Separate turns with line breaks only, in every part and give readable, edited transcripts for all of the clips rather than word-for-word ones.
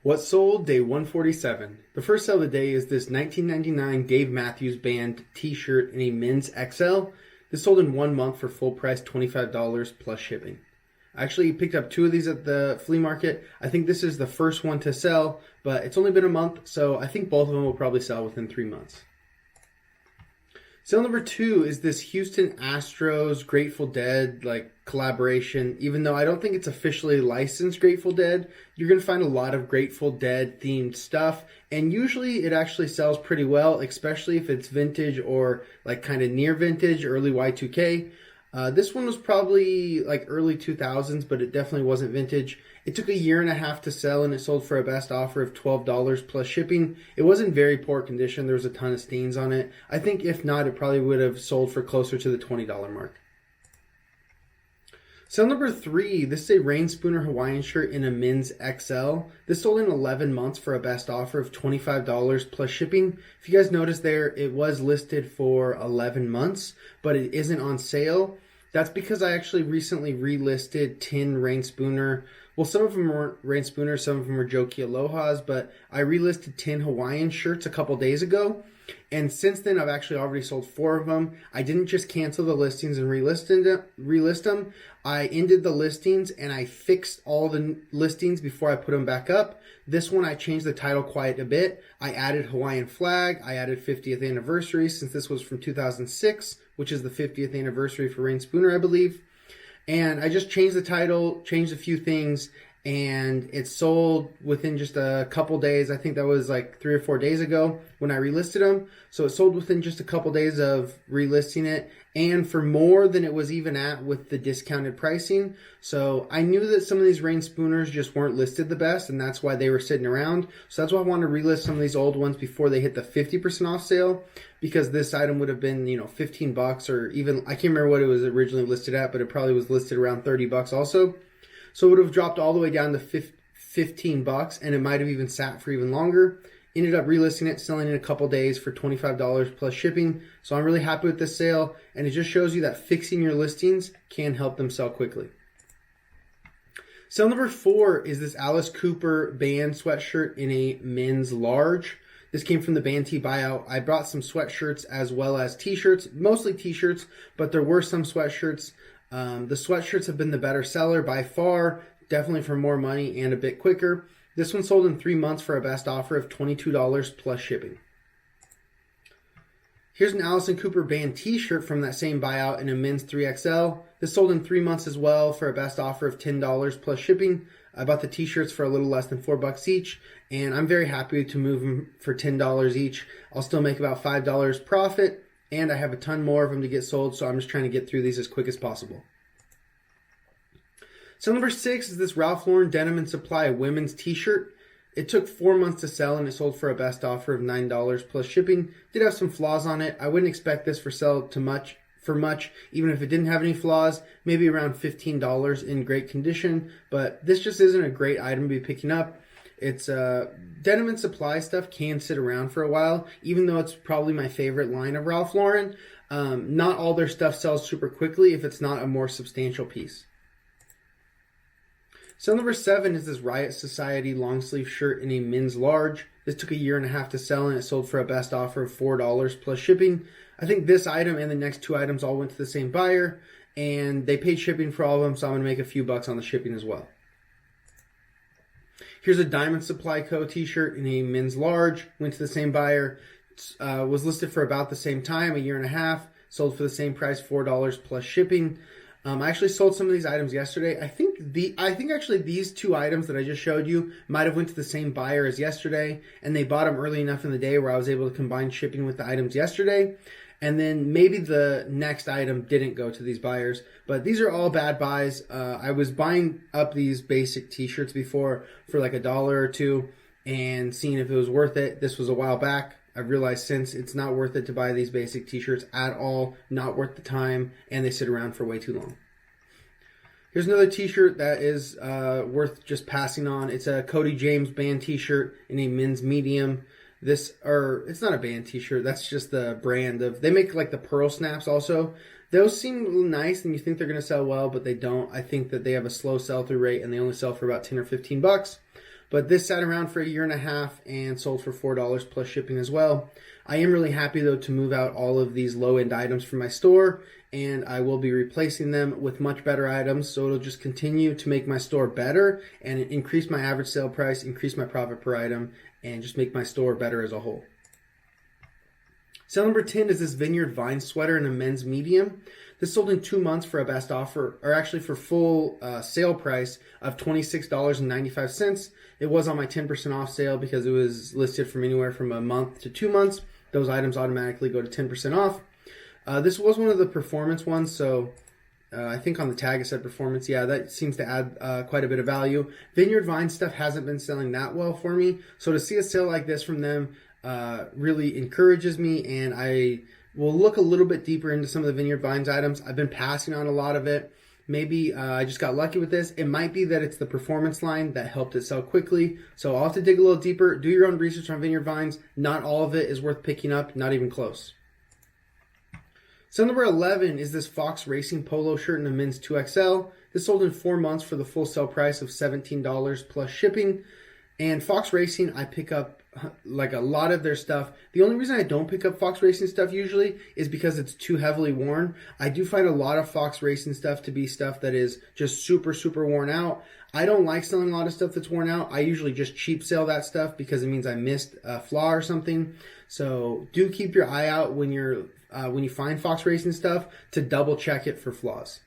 What sold day 147? The first sale of the day is this 1999 Dave Matthews Band t-shirt in a men's XL. This sold in 1 month for full price $25 plus shipping. I actually picked up 2 of these at the flea market. I think this is the first one to sell, but it's only been a month, so I think both of them will probably sell within 3 months. Sale number 2 is this Houston Astros Grateful Dead collaboration. Even though I don't think it's officially licensed Grateful Dead, you're going to find a lot of Grateful Dead themed stuff, and usually it actually sells pretty well, especially if it's vintage or kind of near vintage, early Y2K. This one was probably early 2000s, but it definitely wasn't vintage. It took 1.5 years to sell, and it sold for a best offer of $12 plus shipping. It was in very poor condition. There was a ton of stains on it. I think if not, it probably would have sold for closer to the $20 mark. Sale number 3, this is a Rain Spooner Hawaiian shirt in a men's XL. This sold in 11 months for a best offer of $25 plus shipping. If you guys notice there, it was listed for 11 months, but it isn't on sale. That's because I actually recently relisted 10 Rain Spooner. Well, some of them weren't Rain Spooners, some of them were Jokey Alohas, but I relisted 10 Hawaiian shirts a couple days ago. And since then, I've actually already sold 4 of them. I didn't just cancel the listings and relist them. I ended the listings and I fixed all the listings before I put them back up. This one, I changed the title quite a bit. I added Hawaiian flag. I added 50th anniversary since this was from 2006, which is the 50th anniversary for Rain Spooner, I believe. And I just changed the title, changed a few things, and it sold within just a couple days. I think that was 3 or 4 days ago when I relisted them. So it sold within just a couple days of relisting it, and for more than it was even at with the discounted pricing. So I knew that some of these Rain Spooners just weren't listed the best, and that's why they were sitting around. So that's why I wanted to relist some of these old ones before they hit the 50% off sale, because this item would have been, $15 or even, I can't remember what it was originally listed at, but it probably was listed around $30 also. So it would have dropped all the way down to $15, and it might have even sat for even longer. Ended up relisting it, selling in a couple days for $25 plus shipping. So I'm really happy with this sale, and it just shows you that fixing your listings can help them sell quickly. Sale number 4 is this Alice Cooper band sweatshirt in a men's large. This came from the Band T buyout. I brought some sweatshirts as well as t-shirts, mostly t-shirts, but there were some sweatshirts. The sweatshirts have been the better seller by far, definitely for more money and a bit quicker. This one sold in 3 months for a best offer of $22 plus shipping. Here's an Allison Cooper Band t-shirt from that same buyout in a men's 3XL. This sold in 3 months as well for a best offer of $10 plus shipping. I bought the t-shirts for a little less than $4 each, and I'm very happy to move them for $10 each. I'll still make about $5 profit, and I have a ton more of them to get sold, so I'm just trying to get through these as quick as possible. So number 6 is this Ralph Lauren Denim and Supply women's t-shirt. It took 4 months to sell, and it sold for a best offer of $9 plus shipping. Did have some flaws on it. I wouldn't expect this for much, even if it didn't have any flaws. Maybe around $15 in great condition, but this just isn't a great item to be picking up. It's Denim and Supply stuff can sit around for a while, even though it's probably my favorite line of Ralph Lauren. Not all their stuff sells super quickly if it's not a more substantial piece. Sale number 7 is this Riot Society long sleeve shirt in a men's large. This took 1.5 years to sell, and it sold for a best offer of $4 plus shipping. I think this item and the next 2 items all went to the same buyer, and they paid shipping for all of them, so I'm going to make a few bucks on the shipping as well. Here's a Diamond Supply Co. t-shirt in a men's large. Went to the same buyer. Was listed for about the same time, 1.5 years. Sold for the same price, $4 plus shipping. I actually sold some of these items yesterday. I think actually these 2 items that I just showed you might have went to the same buyer as yesterday, and they bought them early enough in the day where I was able to combine shipping with the items yesterday. And then maybe the next item didn't go to these buyers, but these are all bad buys. I was buying up these basic t-shirts before for $1 or $2 and seeing if it was worth it. This was a while back. I've realized since it's not worth it to buy these basic t-shirts at all, not worth the time, and they sit around for way too long. Here's another t-shirt that is worth just passing on. It's a Cody James band t-shirt in a men's medium. It's not a band t-shirt, that's just the brand of, they make the pearl snaps also. Those seem nice and you think they're going to sell well, but they don't. I think that they have a slow sell-through rate and they only sell for about $10 or $15. But this sat around for a year and a half and sold for $4 plus shipping as well. I am really happy though to move out all of these low-end items from my store, and I will be replacing them with much better items, so it'll just continue to make my store better and increase my average sale price, increase my profit per item, and just make my store better as a whole. Sale number 10 is this Vineyard Vine sweater in a men's medium. This sold in 2 months for a best offer, or actually for full sale price of $26.95. It was on my 10% off sale because it was listed from anywhere from a month to 2 months. Those items automatically go to 10% off. This was one of the performance ones, so I think on the tag it said performance. Yeah, that seems to add quite a bit of value. Vineyard Vine stuff hasn't been selling that well for me, so to see a sale like this from them really encourages me, and I will look a little bit deeper into some of the Vineyard Vines items. I've been passing on a lot of it. Maybe I just got lucky with this. It might be that it's the performance line that helped it sell quickly. So I'll have to dig a little deeper. Do your own research on Vineyard Vines. Not all of it is worth picking up, not even close. So number 11 is this Fox Racing Polo shirt in a men's 2XL. This sold in 4 months for the full sale price of $17 plus shipping. And Fox Racing, I pick up like a lot of their stuff. The only reason I don't pick up Fox Racing stuff usually is because it's too heavily worn. I do find a lot of Fox Racing stuff to be stuff that is just super, super worn out. I don't like selling a lot of stuff that's worn out. I usually just cheap sell that stuff because it means I missed a flaw or something. So do keep your eye out when you find Fox Racing stuff to double check it for flaws.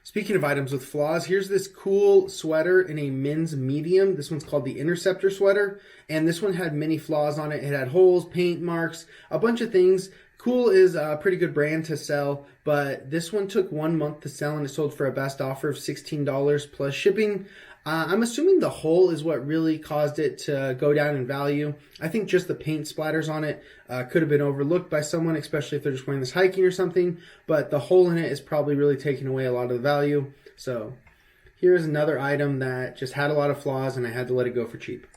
Speaking of items with flaws, here's this cool sweater in a men's medium. This one's called the Interceptor sweater, and this one had many flaws on it. It had holes, paint marks, a bunch of things. Cool is a pretty good brand to sell, but this one took 1 month to sell, and it sold for a best offer of $16 plus shipping. I'm assuming the hole is what really caused it to go down in value. I think just the paint splatters on it could have been overlooked by someone, especially if they're just wearing this hiking or something. But the hole in it is probably really taking away a lot of the value. So here's another item that just had a lot of flaws, and I had to let it go for cheap.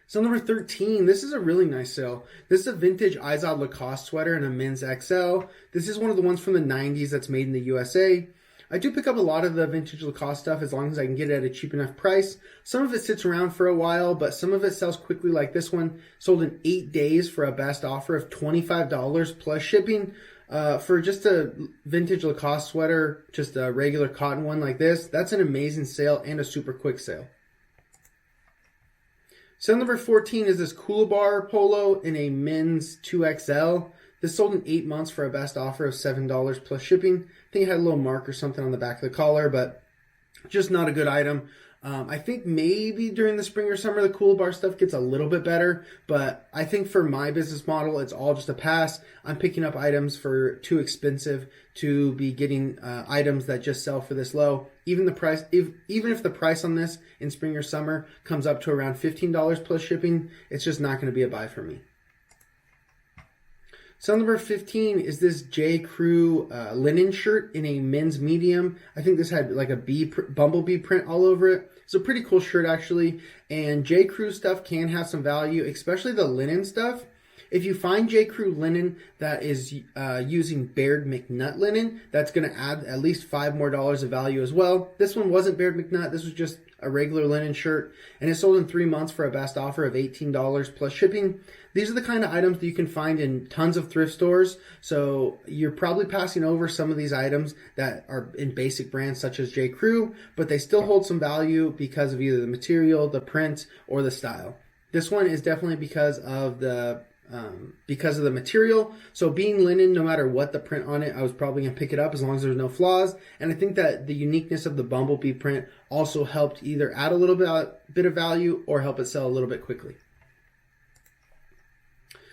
So number 13, this is a really nice sale. This is a vintage Izod Lacoste sweater in a men's XL. This is one of the ones from the 90s that's made in the USA. I do pick up a lot of the vintage Lacoste stuff as long as I can get it at a cheap enough price. Some of it sits around for a while, but some of it sells quickly, like this one. Sold in 8 days for a best offer of $25 plus shipping. For just a vintage Lacoste sweater, just a regular cotton one like this, that's an amazing sale and a super quick sale. Sale number 14 is this Kola Bar Polo in a men's 2XL. This sold in 8 months for a best offer of $7 plus shipping. I think it had a little mark or something on the back of the collar, but just not a good item. I think maybe during the spring or summer, the Kola Bar stuff gets a little bit better, but I think for my business model, it's all just a pass. I'm picking up items for too expensive to be getting items that just sell for this low. Even if the price on this in spring or summer comes up to around $15 plus shipping, it's just not going to be a buy for me. Sale number 15 is this J. Crew linen shirt in a men's medium. I think this had like a bumblebee print all over it. It's a pretty cool shirt actually. And J. Crew stuff can have some value, especially the linen stuff. If you find J. Crew linen that is using Baird McNutt linen, that's going to add at least $5 more of value as well. This one wasn't Baird McNutt. This was just a regular linen shirt, and it sold in 3 months for a best offer of $18 plus shipping. These are the kind of items that you can find in tons of thrift stores, so you're probably passing over some of these items that are in basic brands such as J. Crew, but they still hold some value because of either the material, the print, or the style. This one is definitely because of the material. So being linen, no matter what the print on it, I was probably going to pick it up as long as there's no flaws. And I think that the uniqueness of the bumblebee print also helped either add a little bit of value or help it sell a little bit quickly.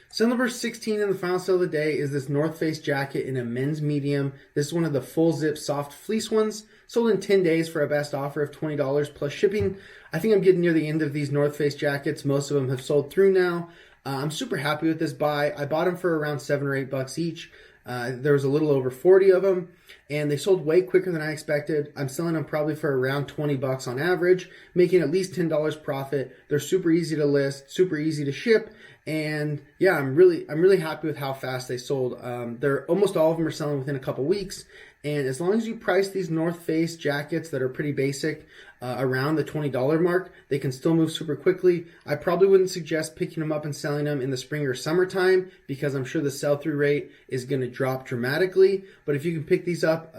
Sale number 16 in the final sale of the day is this North Face jacket in a men's medium. This is one of the full zip soft fleece ones. Sold in 10 days for a best offer of $20 plus shipping. I think I'm getting near the end of these North Face jackets. Most of them have sold through now. I'm super happy with this buy. I bought them for around $7 or $8 each. There was a little over 40 of them, and they sold way quicker than I expected. I'm selling them probably for around $20 on average, making at least $10 profit. They're super easy to list, super easy to ship, and yeah, I'm really happy with how fast they sold. They're almost all of them are selling within a couple weeks, And as long as you price these North Face jackets that are pretty basic around the $20 mark, they can still move super quickly. I probably wouldn't suggest picking them up and selling them in the spring or summertime because I'm sure the sell-through rate is going to drop dramatically. But if you can pick these up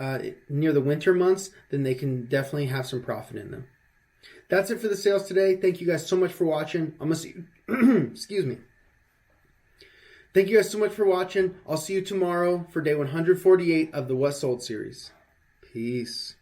near the winter months, then they can definitely have some profit in them. That's it for the sales today. Thank you guys so much for watching. I'm going to see you. Excuse me. Thank you guys so much for watching. I'll see you tomorrow for day 148 of the What Sold series. Peace.